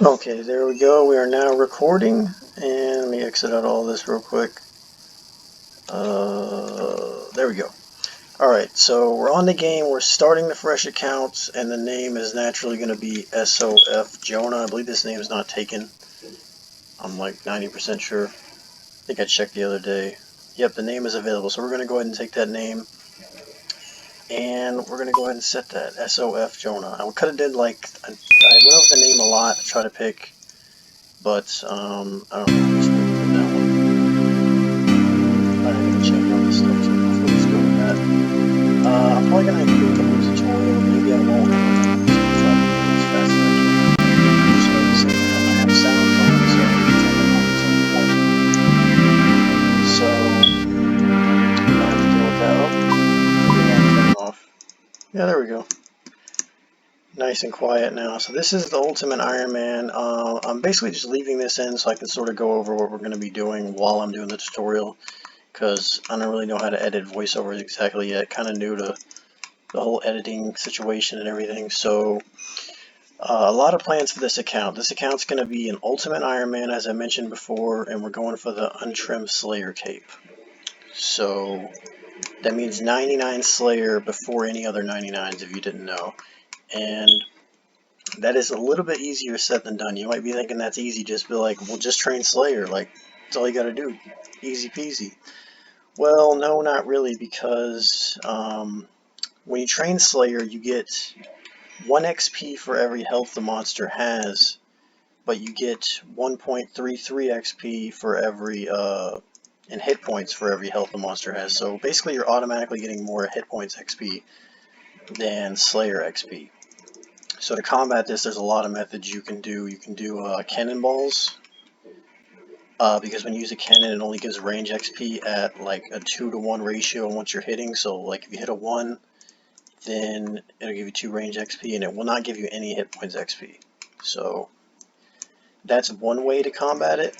Okay, there we go. We are now recording, and let me exit out all this real quick. There we go. Alright, so we're on the game, we're starting the fresh accounts, and the name is naturally going to be SOF Jonah. I believe this name is not taken. I'm like 90% sure. I think I checked the other day. Yep, the name is available, so we're going to go ahead and take that name. And we're going to go ahead and set that, SOF Jonah. I could have did like, I went over the name a lot to try to pick, but I don't know, just wait for that one. I didn't even change all this stuff, so we'll just go with that. I'm probably going to do a couple tutorial, maybe I won't. I'm just going to try to do it as fast as I can. Just noticing that I have sounds on, so I need to turn them on at some point. So, I'm going to have to deal with that. Oh, maybe I'll turn it off. Yeah, there we go. Nice and quiet now. So this is the Ultimate Ironman. I'm basically just leaving this in so I can sort of go over what we're going to be doing while I'm doing the tutorial, because I don't really know how to edit voiceovers exactly yet. Kind of new to the whole editing situation and everything. So a lot of plans for this account. This account's going to be an Ultimate Ironman, as I mentioned before, and we're going for the Untrim Slayer cape. So that means 99 Slayer before any other 99s, if you didn't know. And that is a little bit easier said than done. You might be thinking that's easy, just be like, well, just train Slayer, like, that's all you gotta do. Easy peasy. Well, no, not really, because when you train Slayer, you get 1 XP for every health the monster has, but you get 1.33 XP for every, and hit points for every health the monster has. So basically, you're automatically getting more hit points XP than Slayer XP. So to combat this, there's a lot of methods you can do. You can do cannonballs, because when you use a cannon, it only gives range XP at like a 2-to-1 ratio once you're hitting. So like if you hit a 1, then it'll give you 2 range XP, and it will not give you any hit points XP. So that's one way to combat it.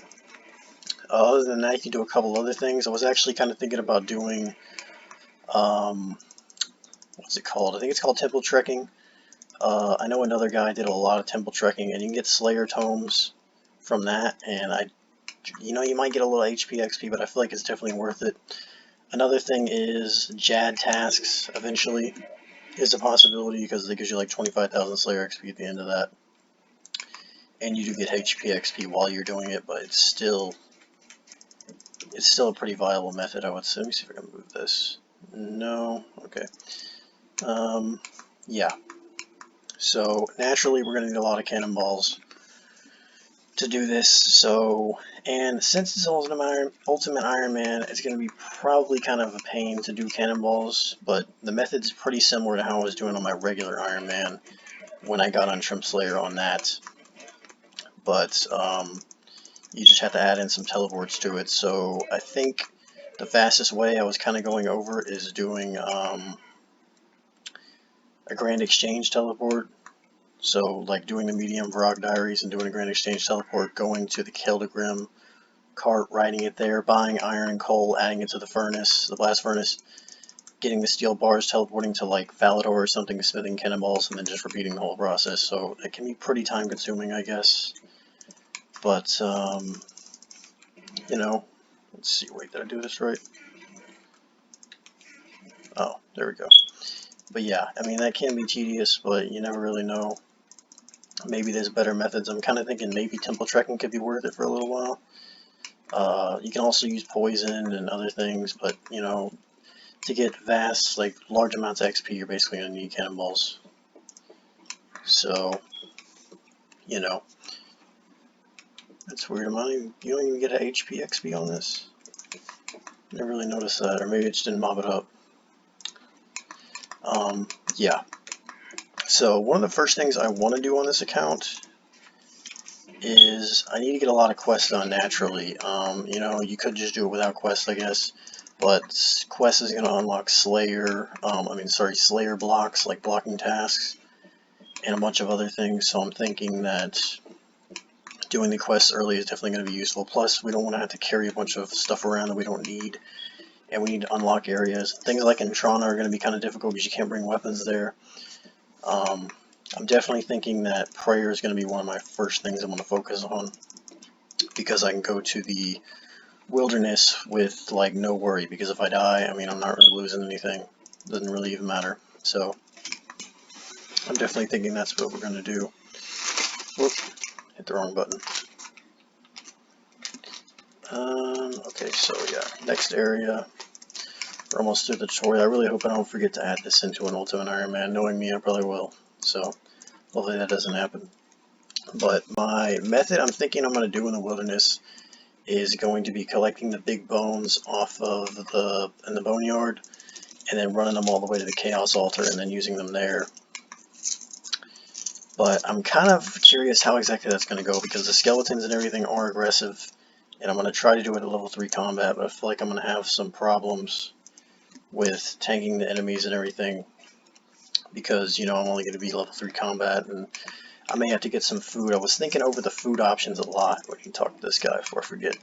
Other than that, you can do a couple other things. I was actually kind of thinking about doing, what's it called? I think it's called temple trekking. I know another guy did a lot of temple trekking, and you can get Slayer tomes from that, and you might get a little HP XP, but I feel like it's definitely worth it. Another thing is JAD tasks eventually is a possibility, because it gives you like 25,000 Slayer XP at the end of that. And you do get HP XP while you're doing it, but it's still a pretty viable method, I would say. Let me see if I can move this. No, okay. Yeah. So naturally, we're going to need a lot of cannonballs to do this. So, and since it's Ultimate Ironman, it's going to be probably kind of a pain to do cannonballs, but the method's pretty similar to how I was doing on my regular Ironman when I got Untrim Slayer on that. But you just have to add in some teleports to it. So I think the fastest way I was kind of going over is doing a Grand Exchange teleport. So, like doing the medium Varrock Diaries and doing a Grand Exchange teleport, going to the Keldegrim cart, riding it there, buying iron and coal, adding it to the furnace, the blast furnace, getting the steel bars, teleporting to like Falador or something, smithing cannonballs, and then just repeating the whole process. So it can be pretty time consuming, I guess. But, let's see, wait, did I do this right? Oh, there we go. But yeah, I mean, that can be tedious, but you never really know. Maybe there's better methods. I'm kind of thinking maybe temple trekking could be worth it for a little while. You can also use poison and other things, but, to get vast, like, large amounts of XP, you're basically going to need cannonballs. So, that's weird. You don't even get an HP XP on this? Never really noticed that, or maybe it just didn't mob it up. Yeah. So, one of the first things I want to do on this account is I need to get a lot of quests done naturally. You could just do it without quests, I guess. But quest is going to unlock Slayer blocks, like blocking tasks, and a bunch of other things. So I'm thinking that doing the quests early is definitely going to be useful. Plus, we don't want to have to carry a bunch of stuff around that we don't need, and we need to unlock areas. Things like in Toronto are going to be kind of difficult because you can't bring weapons there. I'm definitely thinking that prayer is going to be one of my first things I'm going to focus on, because I can go to the wilderness with like no worry, because if I die, I mean, I'm not really losing anything. It doesn't really even matter. So I'm definitely thinking that's what we're going to do. Whoop, hit the wrong button. Okay, so yeah, next area. We're almost through the tutorial. I really hope I don't forget to add this into an Ultimate Ironman. Knowing me, I probably will. So hopefully that doesn't happen. But my method I'm thinking I'm going to do in the wilderness is going to be collecting the big bones off of in the boneyard, and then running them all the way to the Chaos Altar and then using them there. But I'm kind of curious how exactly that's going to go, because the skeletons and everything are aggressive, and I'm going to try to do it at level 3 combat, but I feel like I'm going to have some problems with tanking the enemies and everything, because, you know, I'm only going to be level 3 combat, and I may have to get some food. I was thinking over the food options a lot. We can talk to this guy before I forget.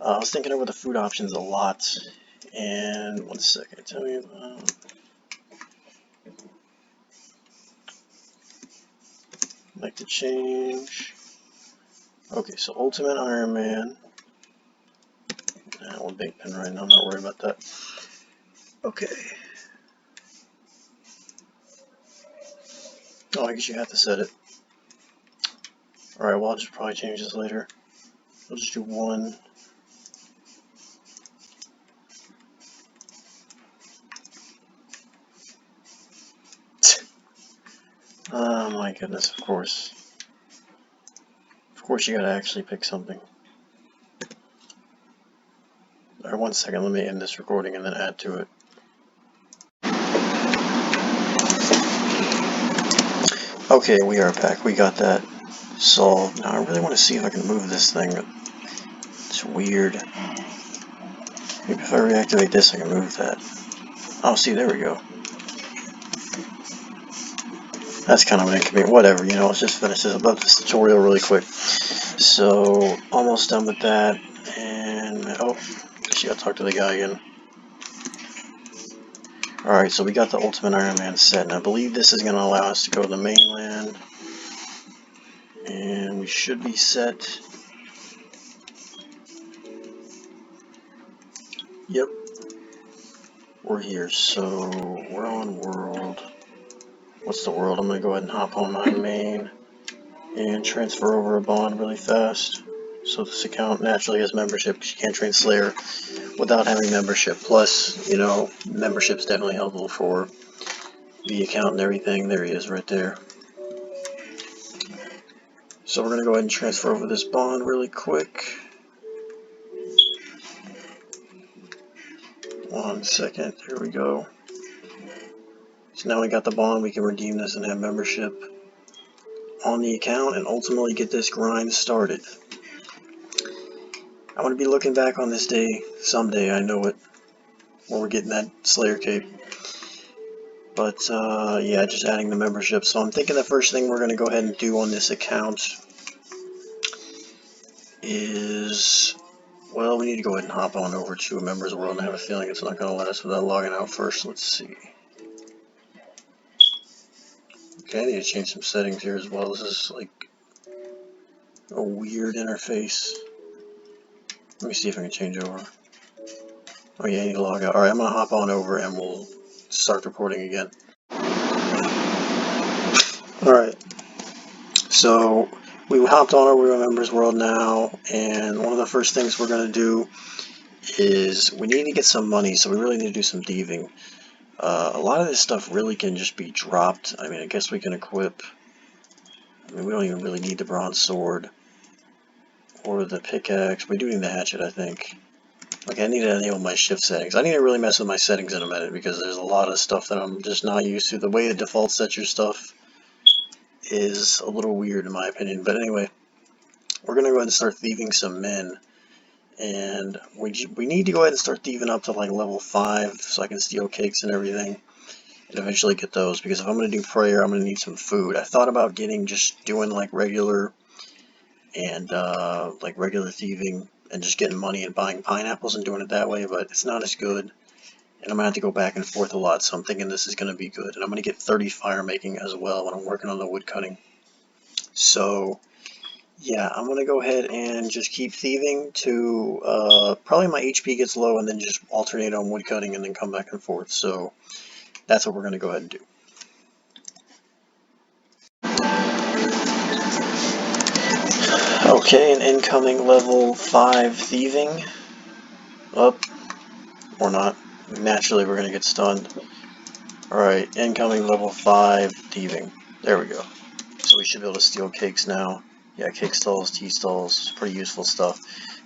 I was thinking over the food options a lot, and one second, tell me about... Like to change. Okay, so Ultimate Ironman. We'll big pin right now, I'm not worried about that. Okay. Oh, I guess you have to set it. Alright, well, I'll just probably change this later. We'll just do one. Oh my goodness, of course. Of course you gotta actually pick something. Alright, 1 second, let me end this recording and then add to it. Okay, we are back. We got that solved. Now I really want to see if I can move this thing. It's weird. Maybe if I reactivate this I can move that. Oh, see, there we go. That's kind of an inconvenient. Whatever, you know, let's just finish this about this tutorial really quick. So, almost done with that. And, oh, guess you gotta talk to the guy again. Alright, so we got the Ultimate Ironman set, and I believe this is going to allow us to go to the mainland. And we should be set. Yep. We're here, so we're on world. What's the world? I'm going to go ahead and hop on my main and transfer over a bond really fast. So this account naturally has membership, because you can't train Slayer without having membership. Plus, you know, membership's definitely helpful for the account and everything. There he is right there. So we're going to go ahead and transfer over this bond really quick. 1 second, here we go. So now we got the bond, we can redeem this and have membership on the account and ultimately get this grind started. I'm going to be looking back on this day someday, I know it, when we're getting that Slayer cape. But yeah, just adding the membership. So I'm thinking the first thing we're going to go ahead and do on this account is, well, we need to go ahead and hop on over to a members world, and I have a feeling it's not going to let us without logging out first. Let's see. Okay, I need to change some settings here as well. This is like a weird interface. Let me see if I can change over. Oh yeah, I need to log out. Alright, I'm going to hop on over and we'll start recording again. Alright, so we hopped on over to Members World now, and one of the first things we're going to do is we need to get some money, so we really need to do some thieving. A lot of this stuff really can just be dropped. I mean, I guess we can equip. I mean, we don't even really need the bronze sword or the pickaxe. We do need the hatchet, I think. Okay, I need to enable my shift settings. I need to really mess with my settings in a minute, because there's a lot of stuff that I'm just not used to. The way the default sets your stuff is a little weird in my opinion. But anyway, we're going to go ahead and start thieving some men. And we need to go ahead and start thieving up to like level 5 so I can steal cakes and everything. And eventually get those, because if I'm going to do prayer, I'm going to need some food. I thought about doing like regular thieving and just getting money and buying pineapples and doing it that way, but it's not as good And I'm going to have to go back and forth a lot, so I'm thinking this is going to be good. And I'm going to get 30 fire making as well when I'm working on the wood cutting. So, yeah, I'm going to go ahead and just keep thieving to probably my HP gets low, and then just alternate on wood cutting and then come back and forth. So that's what we're going to go ahead and do. Okay, an incoming level 5 thieving. Up. Or not. Naturally, we're going to get stunned. Alright, incoming level 5 thieving. There we go. So we should be able to steal cakes now. Yeah, cake stalls, tea stalls, pretty useful stuff.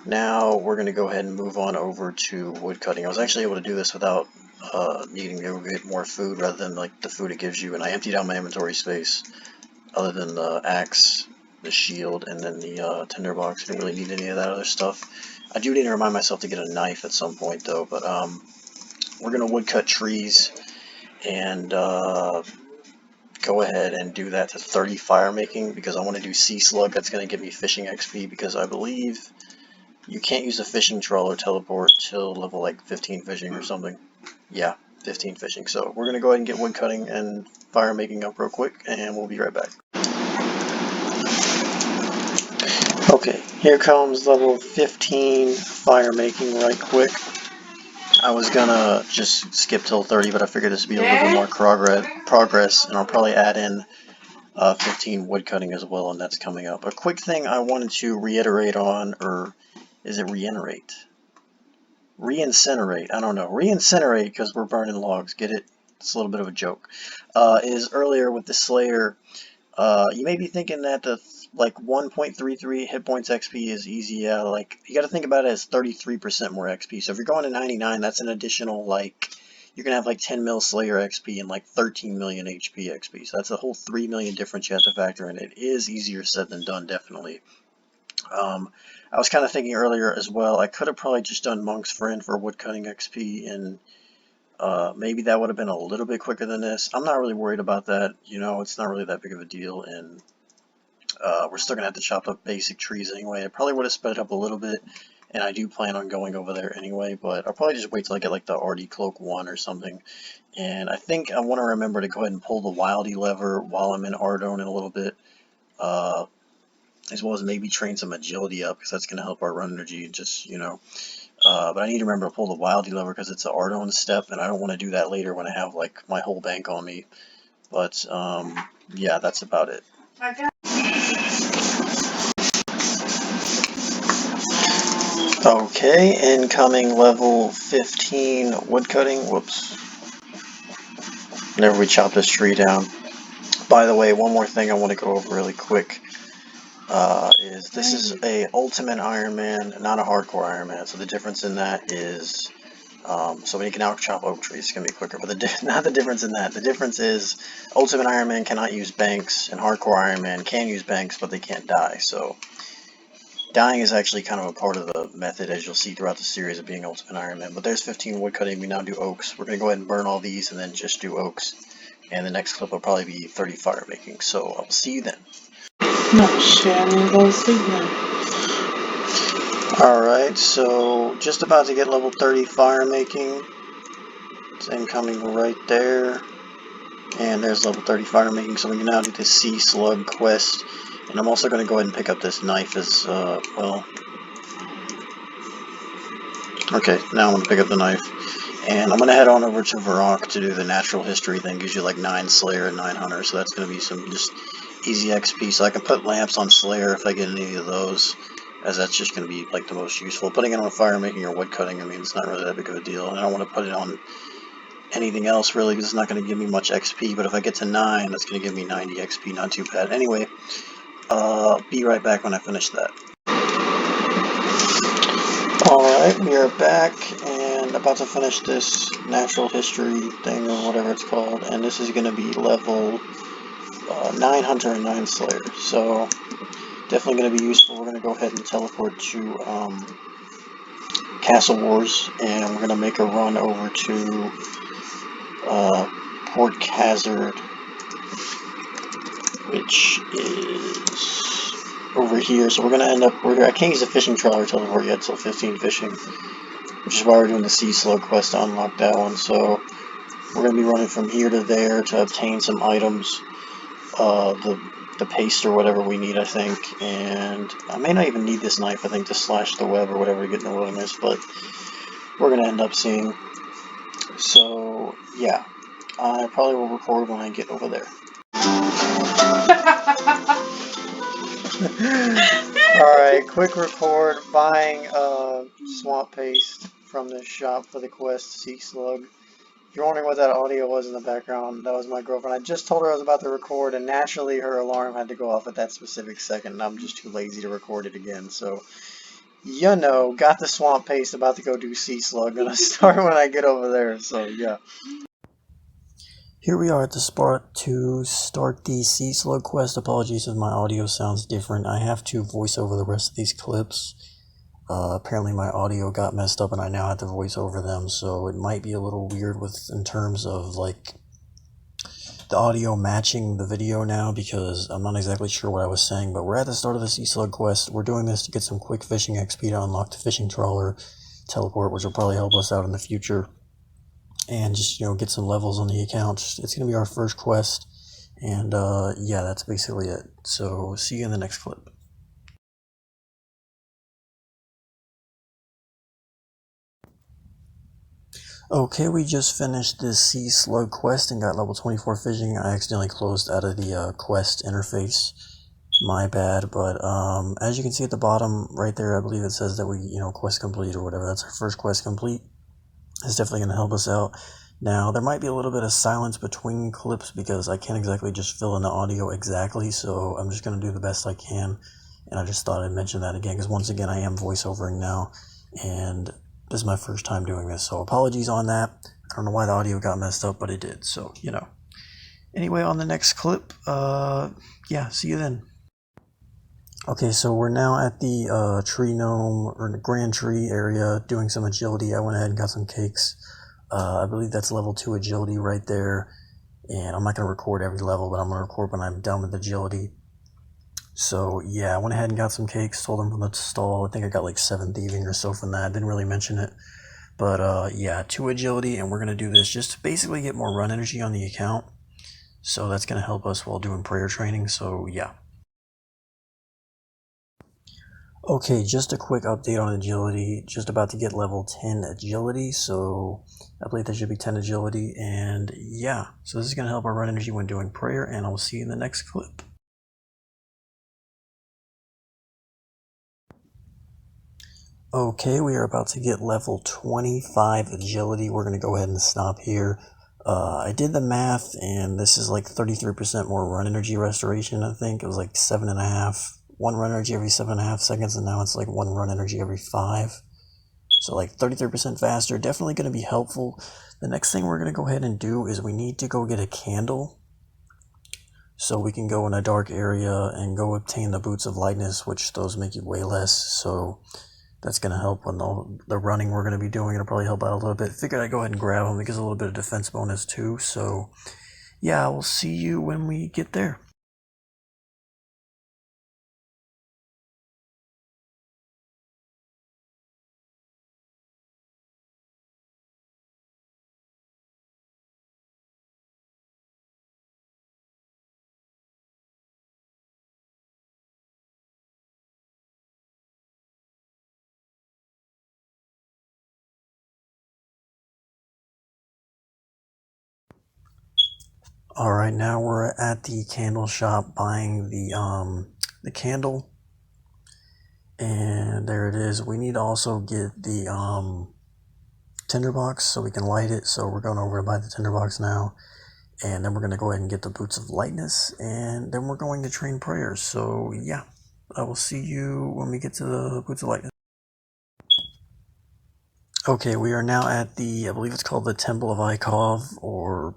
Now we're going to go ahead and move on over to wood cutting. I was actually able to do this without needing to go get more food rather than like the food it gives you. And I emptied out my inventory space other tthan the axe, the shield, and then the tinderbox. I didn't really need any of that other stuff. I do need to remind myself to get a knife at some point though, but we're going to woodcut trees and go ahead and do that to 30 fire making because I want to do sea slug. That's going to give me fishing XP because I believe you can't use a fishing trawler teleport till level like 15 fishing or something. Yeah, 15 fishing. So we're going to go ahead and get wood cutting and fire making up real quick, and we'll be right back. Okay, here comes level 15 fire making right quick. I was gonna just skip till 30, but I figured this would be a little bit more progress, and I'll probably add in 15 wood cutting as well, and that's coming up. A quick thing I wanted to reiterate on, or is it reiterate? Reincinerate, I don't know. Reincinerate because we're burning logs, get it? It's a little bit of a joke. Is earlier with the Slayer, you may be thinking that the like 1.33 hit points XP is easy. Yeah, like you got to think about it as 33% more XP. So if you're going to 99, that's an additional like you're gonna have like 10 mil Slayer XP and like 13 million HP XP. So that's a whole 3 million difference you have to factor in. It is easier said than done, definitely. I was kind of thinking earlier as well. I could have probably just done Monk's Friend for woodcutting XP and. Maybe that would have been a little bit quicker than this. I'm not really worried about that. You know, it's not really that big of a deal, and we're still going to have to chop up basic trees anyway. I probably would have sped up a little bit, and I do plan on going over there anyway, but I'll probably just wait till I get like the RD Cloak 1 or something. And I think I want to remember to go ahead and pull the Wildy lever while I'm in Ardone in a little bit, as well as maybe train some agility up, because that's going to help our run energy, just, you know. But I need to remember to pull the Wildy lever because it's an Ardone step, and I don't want to do that later when I have like my whole bank on me. But yeah, that's about it. Okay, incoming level 15 woodcutting. Whoops. Whenever we chop this tree down. By the way, one more thing I want to go over really quick is this is a Ultimate Ironman, not a Hardcore Ironman. So the difference in that is, so when you can out chop oak trees, it's going to be quicker. But not the difference in that. The difference is Ultimate Ironman cannot use banks, and Hardcore Ironman can use banks, but they can't die. So dying is actually kind of a part of the method, as you'll see throughout the series of being Ultimate Ironman. But there's 15 wood cutting. We now do oaks. We're going to go ahead and burn all these and then just do oaks. And the next clip will probably be 30 fire making. So I'll see you then. No shit, I'm gonna go to sleep now. Alright, so just about to get level 30 fire making. It's incoming right there. And there's level 30 fire making, so we can now do the Sea Slug quest. And I'm also going to go ahead and pick up this knife as well. Okay, now I'm going to pick up the knife. And I'm going to head on over to Varrock to do the natural history thing. Gives you like 9 Slayer and 9 Hunter, so that's going to be some just easy XP. So I can put lamps on Slayer if I get any of those, as that's just going to be like the most useful. Putting it on fire making or wood cutting, I mean, it's not really that big of a deal. And I don't want to put it on anything else really because it's not going to give me much XP, but if I get to 9, that's going to give me 90 XP, not too bad. Anyway, be right back when I finish that. Alright, we are back and about to finish this natural history thing or whatever it's called, and this is going to be level 9 Hunter and 9 Slayer, so definitely going to be useful. We're going to go ahead and teleport to Castle Wars, and we're going to make a run over to Port Hazard, which is over here. So we're going to end up, I can't use a fishing trawler teleport yet till 15 fishing. which is why we're doing the Sea Slug quest to unlock that one. So we're going to be running from here to there to obtain some items, the paste or whatever we need, I think, and I may not even need this knife, I think, to slash the web or whatever to get in the wilderness, but we're going to end up seeing. So, yeah, I probably will record when I get over there. Alright, quick record, buying swamp paste from this shop for the quest Sea Slug. If you're wondering what that audio was in the background, that was my girlfriend. I just told her I was about to record, and naturally her alarm had to go off at that specific second, and I'm just too lazy to record it again. So, you know, got the swamp paste, about to go do Sea Slug. Gonna start when I get over there, so yeah. Here we are at the spot to start the Sea Slug quest. Apologies if my audio sounds different. I have to voice over the rest of these clips. Apparently my audio got messed up and I now have to voice over them, so it might be a little weird in terms of like the audio matching the video now, because I'm not exactly sure what I was saying, but we're at the start of the Sea Slug quest. We're doing this to get some quick fishing XP to unlock the fishing trawler teleport, which will probably help us out in the future, and just, you know, get some levels on the account. It's going to be our first quest, and yeah, that's basically it. So see you in the next clip. Okay, we just finished this Sea Slug quest and got level 24 fishing. I accidentally closed out of the quest interface. My bad, but as you can see at the bottom right there, I believe it says that we, you know, quest complete or whatever. That's our first quest complete. It's definitely going to help us out. Now, there might be a little bit of silence between clips because I can't exactly just fill in the audio exactly, so I'm just going to do the best I can. And I just thought I'd mention that again, because once again, I am voiceovering now, and this is my first time doing this, so apologies on that. I don't know why the audio got messed up, but it did, so, you know. Anyway, on the next clip, yeah, see you then. Okay, so we're now at the tree gnome, or the grand tree area, doing some agility. I went ahead and got some cakes. I believe that's level 2 agility right there, and I'm not going to record every level, but I'm going to record when I'm done with agility. So yeah, I went ahead and got some cakes, sold them from the stall. I think I got like 7 thieving or so from that. I didn't really mention it, but yeah, 2 agility, and we're going to do this just to basically get more run energy on the account. So that's going to help us while doing prayer training, so yeah. Okay, just a quick update on agility. Just about to get level 10 agility, so I believe that should be 10 agility, and yeah, so this is going to help our run energy when doing prayer, and I'll see you in the next clip. Okay, we are about to get level 25 agility. We're going to go ahead and stop here. I did the math, and this is like 33% more run energy restoration, I think. It was like 7.5. 1 run energy every 7.5 seconds, and now it's like 1 run energy every 5. So like 33% faster, definitely going to be helpful. The next thing we're going to go ahead and do is we need to go get a candle, so we can go in a dark area and go obtain the boots of lightness, which those make you way less, so that's going to help when all the running we're going to be doing. It'll probably help out a little bit. Figured I'd go ahead and grab them. It gives a little bit of defense bonus too, so yeah, we'll see you when we get there. Alright, now we're at the candle shop buying the candle. And there it is. We need to also get the tinderbox so we can light it. So we're going over to buy the tinderbox now. And then we're going to go ahead and get the boots of lightness. And then we're going to train prayers. So yeah, I will see you when we get to the boots of lightness. Okay, we are now at I believe it's called the Temple of Ikov, or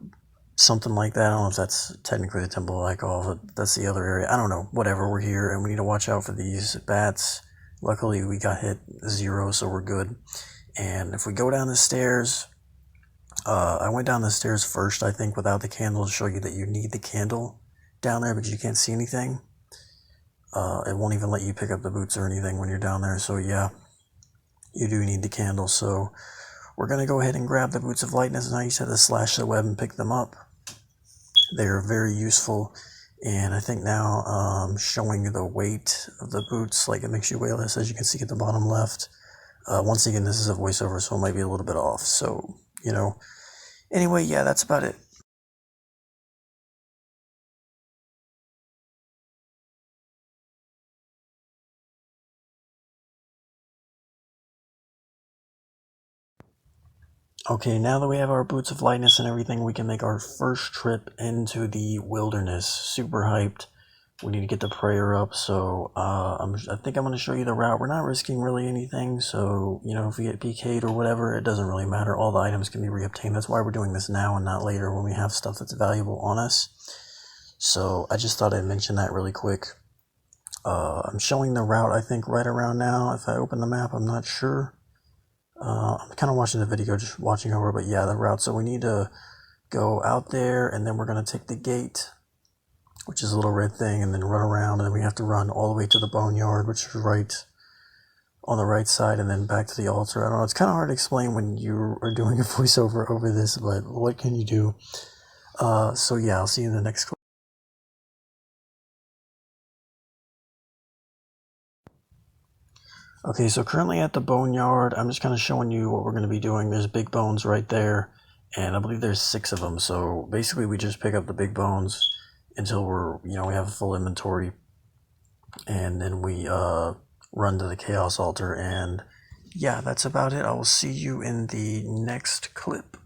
something like that. I don't know if that's technically the Temple of Ikov, but that's the other area. I don't know. Whatever, we're here, and we need to watch out for these bats. Luckily, we got hit 0, so we're good. And if we go down the stairs, I went down the stairs first, I think, without the candle, to show you that you need the candle down there because you can't see anything. It won't even let you pick up the boots or anything when you're down there, so yeah. you do need the candles. So we're going to go ahead and grab the boots of lightness, and I used to have to slash the web and pick them up. They are very useful, and I think now showing the weight of the boots, like it makes you weigh less, as you can see at the bottom left. Once again, this is a voiceover, so it might be a little bit off. So, anyway, yeah, that's about it. Okay, now that we have our boots of lightness and everything, we can make our first trip into the wilderness. Super hyped. We need to get the prayer up, so I think I'm going to show you the route. We're not risking really anything, so, if we get PK'd or whatever, it doesn't really matter. All the items can be reobtained. That's why we're doing this now and not later when we have stuff that's valuable on us. So I just thought I'd mention that really quick. I'm showing the route, I think, right around now. If I open the map, I'm not sure. I'm kind of watching the video, just watching over, but yeah, the route. So we need to go out there, and then we're going to take the gate, which is a little red thing, and then run around, and then we have to run all the way to the boneyard, which is right on the right side, and then back to the altar. I don't know, it's kind of hard to explain when you are doing a voiceover over this, but what can you do? So yeah, I'll see you in the next clip. Okay, so currently at the boneyard, I'm just kind of showing you what we're going to be doing. There's big bones right there, and I believe there's 6 of them. So basically, we just pick up the big bones until we have a full inventory, and then we run to the chaos altar. And yeah, that's about it. I will see you in the next clip.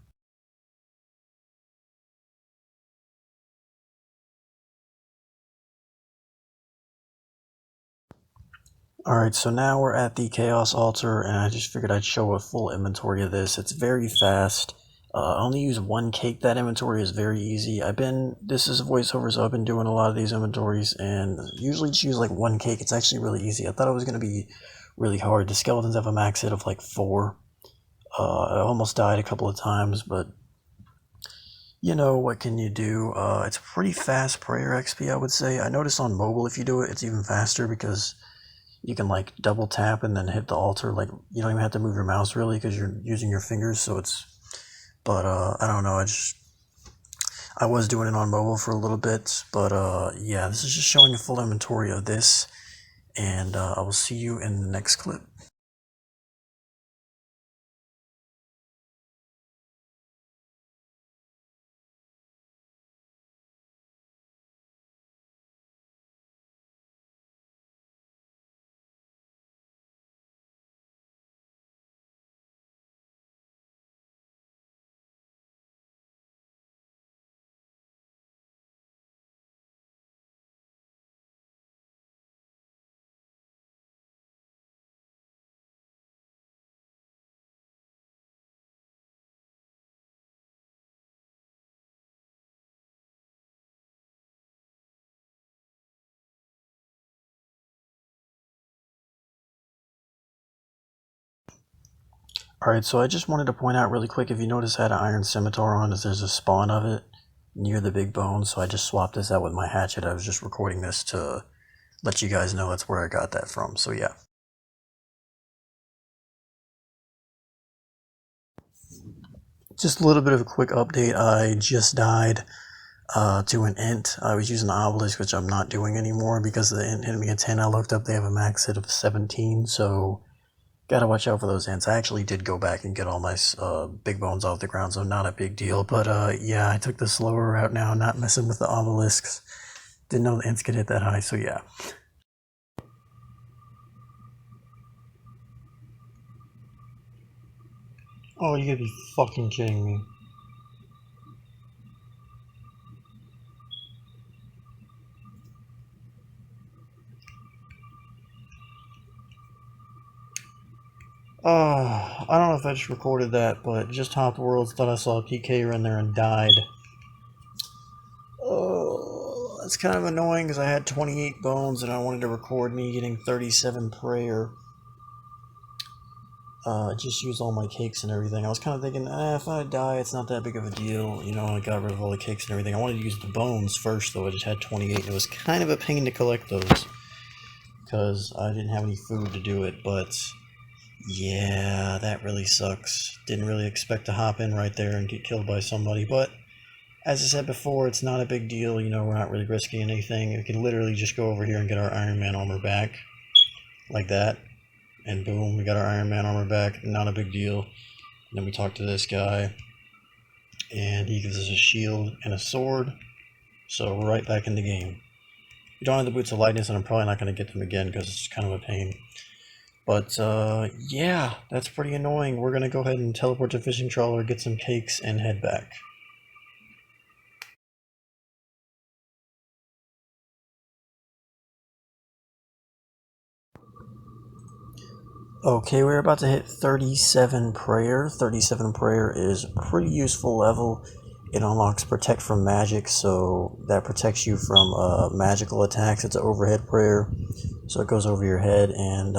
Alright, so now we're at the Chaos Altar, and I just figured I'd show a full inventory of this. It's very fast. I only use 1 cake. That inventory is very easy. This is a voiceover, so I've been doing a lot of these inventories, and usually just use like 1 cake. It's actually really easy. I thought it was going to be really hard. The skeletons have a max hit of like 4. I almost died a couple of times, but what can you do? It's a pretty fast prayer XP, I would say. I noticed on mobile, if you do it, it's even faster because you can like double tap and then hit the altar. Like you don't even have to move your mouse really because you're using your fingers. But I don't know. I was doing it on mobile for a little bit, but yeah, this is just showing a full inventory of this, and I will see you in the next clip. Alright, so I just wanted to point out really quick, if you notice I had an iron scimitar on, is there's a spawn of it near the big bone, so I just swapped this out with my hatchet. I was just recording this to let you guys know that's where I got that from, so yeah. Just a little bit of a quick update. I just died to an int. I was using the obelisk, which I'm not doing anymore because the int hit me at 10. I looked up, they have a max hit of 17, so gotta watch out for those ints. I actually did go back and get all my big bones off the ground, so not a big deal. But yeah, I took the slower route now, not messing with the obelisks. Didn't know the ints could hit that high, so yeah. Oh, you gotta be fucking kidding me. I don't know if I just recorded that, but just hopped worlds, thought I saw a PK run there and died. Oh, that's kind of annoying because I had 28 bones and I wanted to record me getting 37 prayer. Just use all my cakes and everything. I was kind of thinking, if I die, it's not that big of a deal. I got rid of all the cakes and everything. I wanted to use the bones first, though. I just had 28, and it was kind of a pain to collect those because I didn't have any food to do it, but Yeah, that really sucks. Didn't really expect to hop in right there and get killed by somebody, but as I said before, it's not a big deal. We're not really risking anything. We can literally just go over here and get our Ironman armor back, like that, and boom, we got our Ironman armor back. Not a big deal. And then we talk to this guy, and he gives us a shield and a sword, so we're right back in the game. We don't have the boots of lightness, and I'm probably not going to get them again because it's kind of a pain. But yeah, that's pretty annoying. We're going to go ahead and teleport to fishing trawler, get some cakes, and head back. Okay, we're about to hit 37 prayer. 37 prayer is a pretty useful level. It unlocks protect from magic, so that protects you from magical attacks. It's an overhead prayer, so it goes over your head, and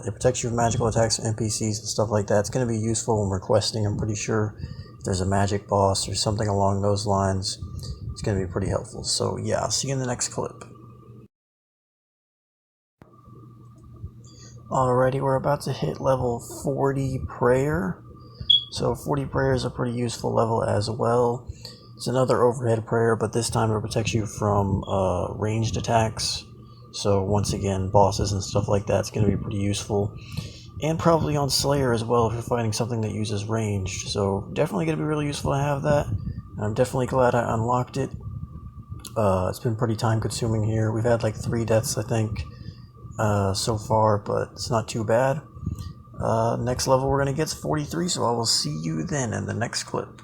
it protects you from magical attacks, NPCs, and stuff like that. It's going to be useful when requesting, I'm pretty sure. If there's a magic boss or something along those lines, it's going to be pretty helpful. So yeah, I'll see you in the next clip. Alrighty, we're about to hit level 40 prayer. So 40 prayer is a pretty useful level as well. It's another overhead prayer, but this time it protects you from ranged attacks. So once again, bosses and stuff like that's going to be pretty useful. And probably on Slayer as well if you're fighting something that uses ranged. So definitely going to be really useful to have that. I'm definitely glad I unlocked it. It's been pretty time consuming here. We've had like 3 deaths, I think, so far, but it's not too bad. Next level we're going to get is 43, so I will see you then in the next clip.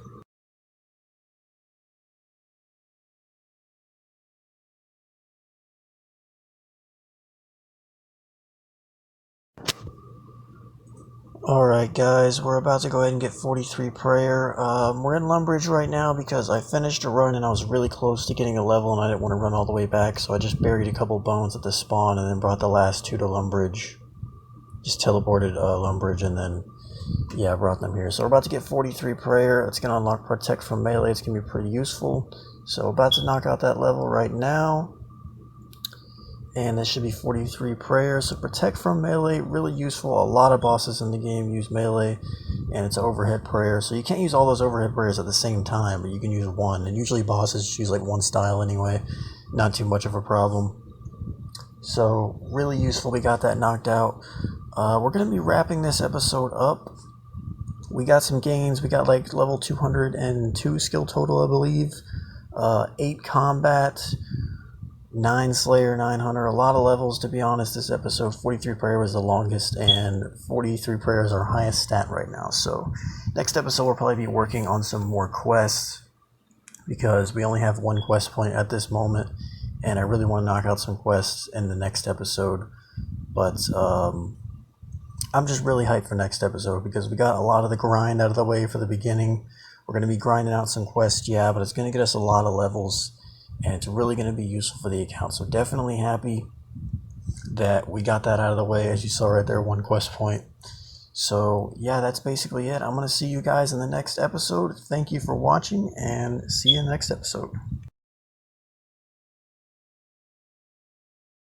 Alright guys, we're about to go ahead and get 43 prayer. We're in Lumbridge right now because I finished a run and I was really close to getting a level and I didn't want to run all the way back, so I just buried a couple bones at the spawn and then brought the last 2 to Lumbridge. Just teleported Lumbridge and then, yeah, I brought them here. So we're about to get 43 prayer. It's going to unlock protect from melee. It's going to be pretty useful. So about to knock out that level right now. And this should be 43 prayer. So protect from melee, really useful. A lot of bosses in the game use melee, and it's overhead prayer. So you can't use all those overhead prayers at the same time, but you can use one. And usually bosses just use like one style anyway. Not too much of a problem. So really useful. We got that knocked out. We're going to be wrapping this episode up. We got some gains. We got like level 202 skill total, I believe. 8 combat. 9 Slayer, 9 Hunter, a lot of levels to be honest. This episode, 43 prayer was the longest, and 43 prayer is our highest stat right now. So next episode we'll probably be working on some more quests because we only have 1 quest point at this moment, and I really want to knock out some quests in the next episode. But I'm just really hyped for next episode because we got a lot of the grind out of the way for the beginning. We're going to be grinding out some quests, yeah, but it's going to get us a lot of levels. And it's really going to be useful for the account. So definitely happy that we got that out of the way. As you saw right there, 1 quest point. So yeah, that's basically it. I'm going to see you guys in the next episode. Thank you for watching, and see you in the next episode.